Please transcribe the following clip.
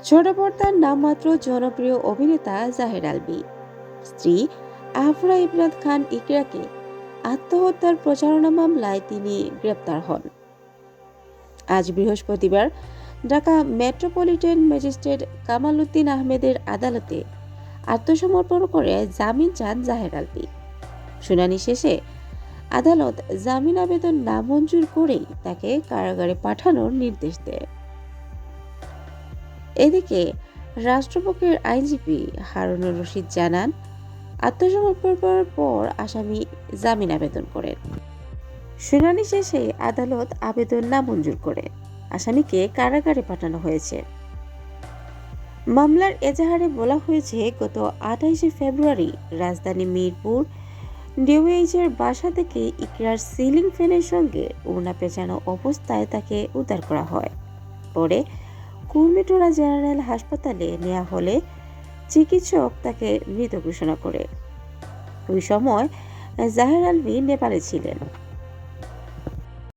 ছোট পর্দার নামমাত্র জনপ্রিয় অভিনেতা জাহের আলভী স্ত্রী আফরা ইবরাত খান ইকরাকে আত্মহত্যার প্রচারণা মামলায় তিনি গ্রেপ্তার হন। আজ বৃহস্পতিবার ঢাকা মেট্রোপলিটন ম্যাজিস্ট্রেট কামাল উদ্দিন আহমেদের আদালতে আত্মসমর্পণ করে জামিন চান জাহের আলভী। শুনানি শেষে আদালত জামিন আবেদন নামঞ্জুর করেই তাকে কারাগারে পাঠানোর নির্দেশ দেয়। এদিকে রাষ্ট্রপক্ষের আইনজীবী হারুনুর রশিদ জানান, আত্মসমর্পণের পর আসামি জামিন আবেদন করেন। শুনানি শেষে আদালত আবেদন নামঞ্জুর করে আসামিকে কারাগারে পাঠানো হয়েছে। মামলার এজাহারে বলা হয়েছে, গত 28 ফেব্রুয়ারি রাজধানী মিরপুর ডিওএইচের বাসা থেকে ইকরার সিলিং ফ্যানের সঙ্গে ওড়না পেঁচানো অবস্থায় তাকে উদ্ধার করা হয়। পরে কুর্মিটোলা জেনারেল হাসপাতালে নেওয়া হলে চিকিৎসক তাকে মৃত ঘোষণা করে। ওই সময় জাহের আলভী নেপালে ছিলেন।